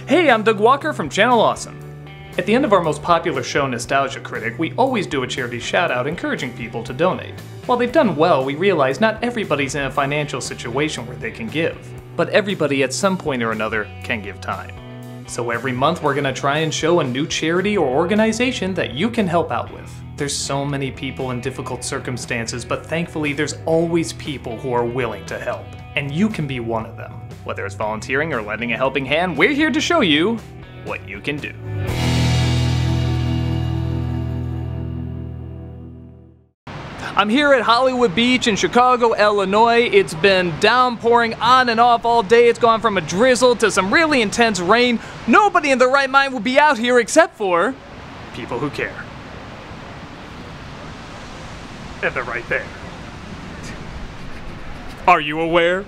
Hey, I'm Doug Walker from Channel Awesome. At the end of our most popular show, Nostalgia Critic, we always do a charity shout-out encouraging people to donate. While they've done well, we realize not everybody's in a financial situation where they can give. But everybody at some point or another can give time. So every month we're gonna try and show a new charity or organization that you can help out with. There's so many people in difficult circumstances, but thankfully there's always people who are willing to help. And you can be one of them. Whether it's volunteering or lending a helping hand, we're here to show you what you can do. I'm here at Hollywood Beach in Chicago, Illinois. It's been downpouring on and off all day. It's gone from a drizzle to some really intense rain. Nobody in their right mind would be out here except for people who care. And they're right there. Are you aware?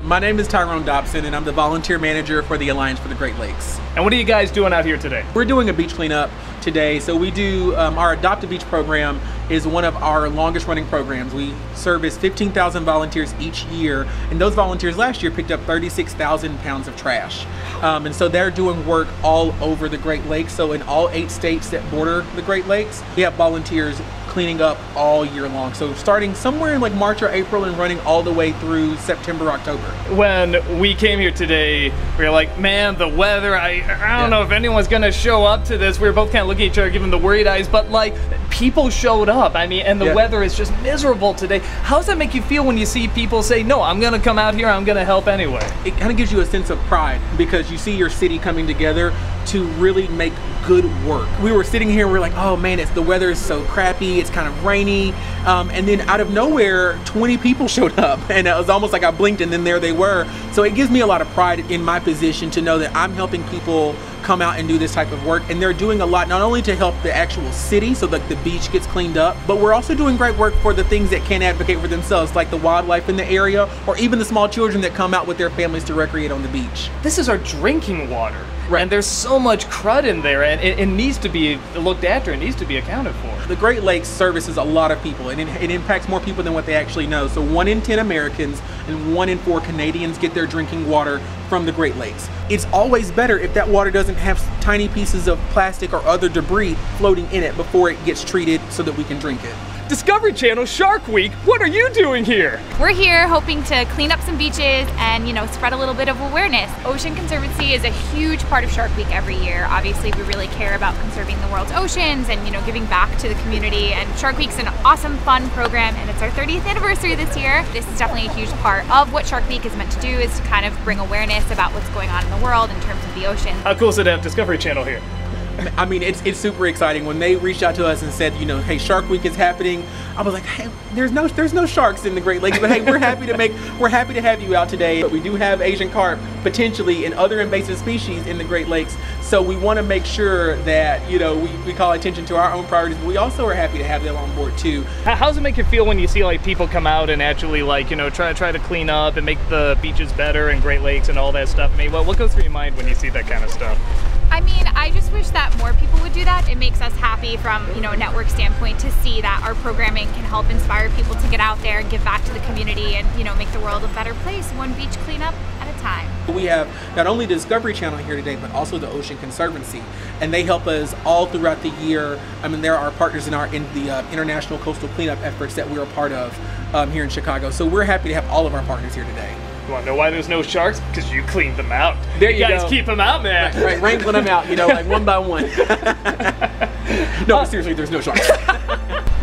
My name is Tyrone Dobson, and I'm the volunteer manager for the Alliance for the Great Lakes. And what are you guys doing out here today? We're doing a beach cleanup today. So we do, our Adopt a Beach program is one of our longest running programs. We service 15,000 volunteers each year, and those volunteers last year picked up 36,000 pounds of trash. And so they're doing work all over the Great Lakes. So in all 8 states that border the Great Lakes, we have volunteers cleaning up all year long. So starting somewhere in like March or April and running all the way through September, October. When we came here today, we were like, man, the weather, I don't know if anyone's gonna show up to this. We were both kind of looking at each other, giving the worried eyes, but like, people showed up. I mean, and the weather is just miserable today. How does that make you feel when you see people say, no, I'm gonna come out here, I'm gonna help anyway? It kind of gives you a sense of pride because you see your city coming together to really make good work. We were sitting here and we're like, oh man, the weather is so crappy, it's kind of rainy. And then out of nowhere, 20 people showed up, and it was almost like I blinked and then there they were. So it gives me a lot of pride in my position to know that I'm helping people come out and do this type of work, and they're doing a lot not only to help the actual city so that the beach gets cleaned up, but we're also doing great work for the things that can't advocate for themselves, like the wildlife in the area or even the small children that come out with their families to recreate on the beach. This is our drinking water. Right. And there's so much crud in there, and it needs to be looked after, it needs to be accounted for. The Great Lakes services a lot of people, and it impacts more people than what they actually know. So 1 in 10 Americans and 1 in 4 Canadians get their drinking water from the Great Lakes. It's always better if that water doesn't have tiny pieces of plastic or other debris floating in it before it gets treated so that we can drink it. Discovery Channel Shark Week, what are you doing here? We're here hoping to clean up some beaches and, spread a little bit of awareness. Ocean Conservancy is a huge part of Shark Week every year. Obviously, we really care about conserving the world's oceans and, giving back to the community. And Shark Week's an awesome, fun program, and it's our 30th anniversary this year. This is definitely a huge part of what Shark Week is meant to do, is to kind of bring awareness about what's going on in the world in terms of the ocean. How cool is it to have Discovery Channel here? I mean, it's super exciting. When they reached out to us and said, hey, Shark Week is happening, I was like, hey, there's no sharks in the Great Lakes, but hey, we're happy to have you out today. But we do have Asian carp potentially and other invasive species in the Great Lakes, so we want to make sure that we call attention to our own priorities, but we also are happy to have them on board too. How does it make you feel when you see like people come out and actually try to clean up and make the beaches better and Great Lakes and all that stuff? I mean, what goes through your mind when you see that kind of stuff? I mean, I just wish that more people would do that. It makes us happy from, a network standpoint to see that our programming can help inspire people to get out there and give back to the community and, make the world a better place, one beach cleanup at a time. We have not only the Discovery Channel here today, but also the Ocean Conservancy, and they help us all throughout the year. I mean, they're our partners in the international coastal cleanup efforts that we're a part of here in Chicago. So we're happy to have all of our partners here today. You want to know why there's no sharks? Because you cleaned them out. There you guys keep them out, man. Right, wrangling them out, like one by one. No, seriously, there's no sharks.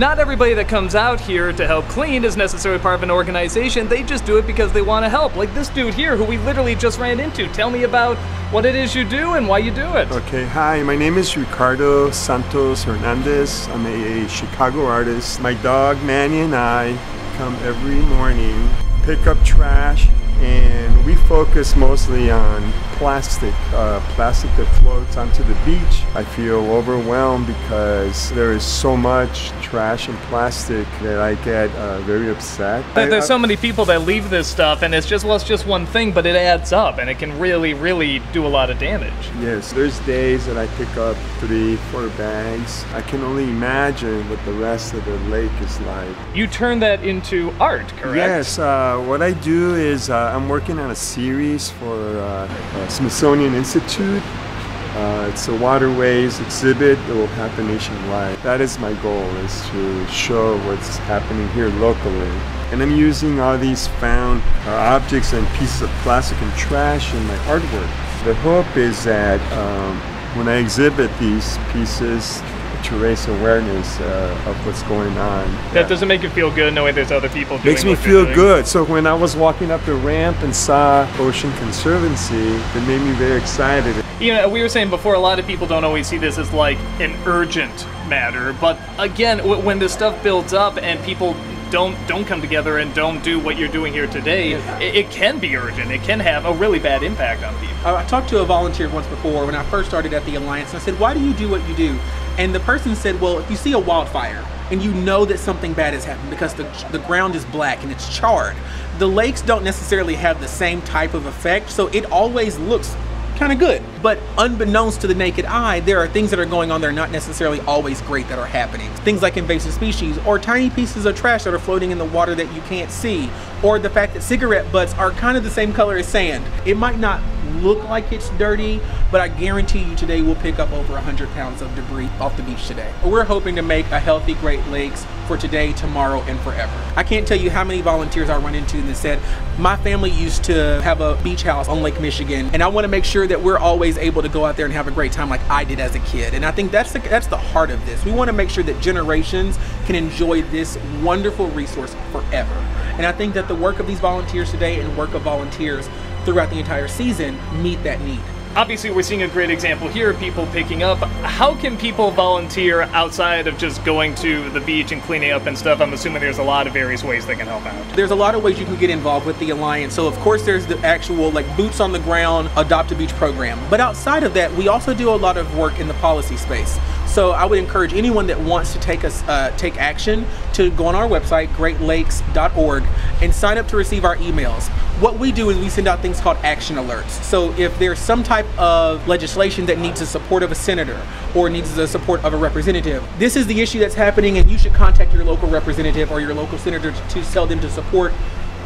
Not everybody that comes out here to help clean is necessarily part of an organization. They just do it because they want to help. Like this dude here who we literally just ran into. Tell me about what it is you do and why you do it. Okay, hi, my name is Ricardo Santos Hernandez. I'm a Chicago artist. My dog Manny and I come every morning, pick up trash, and we focus mostly on plastic that floats onto the beach. I feel overwhelmed because there is so much trash and plastic that I get very upset. There's so many people that leave this stuff, and it's just one thing, but it adds up, and it can really do a lot of damage. Yes, there's days that I pick up 3-4 bags. I can only imagine what the rest of the lake is like. You turn that into art, correct? Yes, what I do is I'm working on a series for Smithsonian Institute. It's a waterways exhibit that will happen nationwide. That is my goal, is to show what's happening here locally. And I'm using all these found objects and pieces of plastic and trash in my artwork. The hope is that when I exhibit these pieces, to raise awareness of what's going on. That doesn't make you feel good knowing there's other people doing Makes me what feel you're doing. good. So when I was walking up the ramp and saw Ocean Conservancy, it made me very excited. You know, we were saying before, a lot of people don't always see this as like an urgent matter, but again, when this stuff builds up and people don't come together and don't do what you're doing here today, it can be urgent. It can have a really bad impact on people. I talked to a volunteer once before when I first started at the Alliance, and I said, why do you do what you do? And the person said, well, if you see a wildfire and you know that something bad has happened because the ground is black and it's charred, the lakes don't necessarily have the same type of effect, so it always looks kind of good. But unbeknownst to the naked eye, there are things that are going on that are not necessarily always great that are happening. Things like invasive species, or tiny pieces of trash that are floating in the water that you can't see, or the fact that cigarette butts are kind of the same color as sand. It might not look like it's dirty, but I guarantee you today we'll pick up over 100 pounds of debris off the beach today. We're hoping to make a healthy Great Lakes for today, tomorrow, and forever. I can't tell you how many volunteers I run into that said, my family used to have a beach house on Lake Michigan, and I want to make sure that we're always able to go out there and have a great time like I did as a kid. And I think that's the heart of this. We want to make sure that generations can enjoy this wonderful resource forever. And I think that the work of these volunteers today and work of volunteers throughout the entire season meet that need. Obviously, we're seeing a great example here of people picking up. How can people volunteer outside of just going to the beach and cleaning up and stuff? I'm assuming there's a lot of various ways they can help out. There's a lot of ways you can get involved with the Alliance. So of course there's the actual like boots on the ground Adopt a Beach program. But outside of that, we also do a lot of work in the policy space. So I would encourage anyone that wants to take action to go on our website, greatlakes.org, and sign up to receive our emails. What we do is we send out things called action alerts. So if there's some type of legislation that needs the support of a senator or needs the support of a representative, this is the issue that's happening and you should contact your local representative or your local senator to tell them to support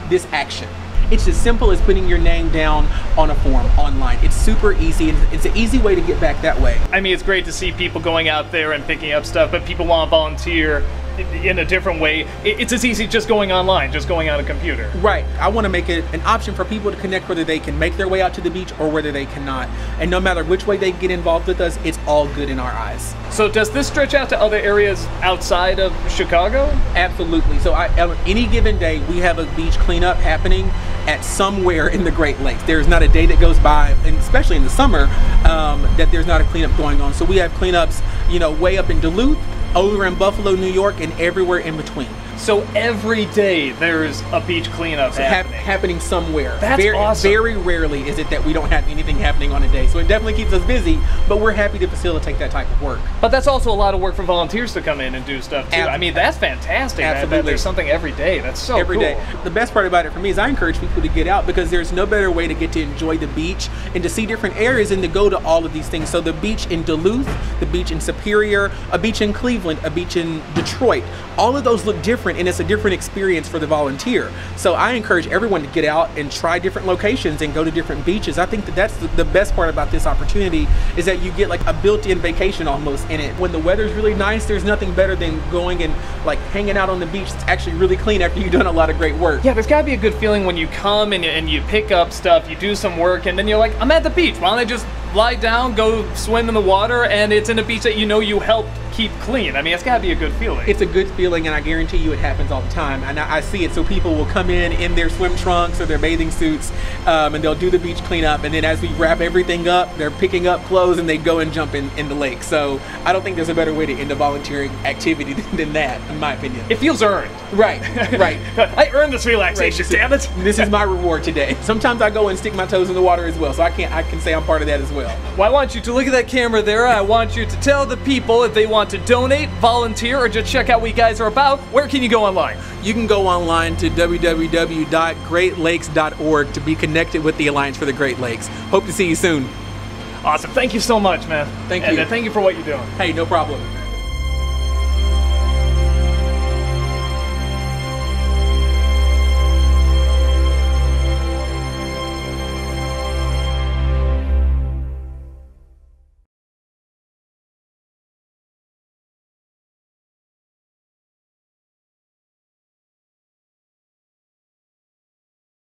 this action. It's as simple as putting your name down on a form online. It's super easy, and it's an easy way to get back that way. I mean, it's great to see people going out there and picking up stuff, but people want to volunteer in a different way. It's as easy just going online, just going on a computer. Right. I want to make it an option for people to connect whether they can make their way out to the beach or whether they cannot. And no matter which way they get involved with us, it's all good in our eyes. So does this stretch out to other areas outside of Chicago? Absolutely. So on any given day, we have a beach cleanup happening at somewhere in the Great Lakes. There's not a day that goes by, and especially in the summer, that there's not a cleanup going on. So we have cleanups, you know, way up in Duluth, over in Buffalo, New York, and everywhere in between. So every day there's a beach cleanup happening somewhere. That's awesome. Very rarely is it that we don't have anything happening on a day. So it definitely keeps us busy, but we're happy to facilitate that type of work. But that's also a lot of work for volunteers to come in and do stuff too. I mean, that's fantastic. Absolutely. There's something every day. That's so every cool. day. The best part about it for me is I encourage people to get out because there's no better way to get to enjoy the beach and to see different areas and to go to all of these things. So the beach in Duluth, the beach in Superior, a beach in Cleveland, a beach in Detroit, all of those look different and it's a different experience for the volunteer. So I encourage everyone to get out and try different locations and go to different beaches. I think that that's the best part about this opportunity is that you get like a built-in vacation almost in it. When the weather's really nice, there's nothing better than going and like hanging out on the beach. It's actually really clean after you've done a lot of great work. Yeah, there's gotta be a good feeling when you come and you pick up stuff, you do some work, and then you're like, I'm at the beach. Why don't I just lie down, go swim in the water, and it's in a beach that you know you helped keep clean. I mean, it's gotta be a good feeling. It's a good feeling, and I guarantee you it happens all the time. And I see it, so people will come in their swim trunks or their bathing suits, and they'll do the beach cleanup, and then as we wrap everything up, they're picking up clothes and they go and jump in the lake. So I don't think there's a better way to end a volunteering activity than that, in my opinion. It feels earned. Right, right. I earned this relaxation, damn it. This is my reward today. Sometimes I go and stick my toes in the water as well, so I can say I'm part of that as well. Well, I want you to look at that camera there. I want you to tell the people if they want to donate, volunteer, or just check out what you guys are about. Where can you go online? You can go online to www.greatlakes.org to be connected with the Alliance for the Great Lakes. Hope to see you soon. Awesome. Thank you so much, man. Thank you. And thank you for what you're doing. Hey, no problem.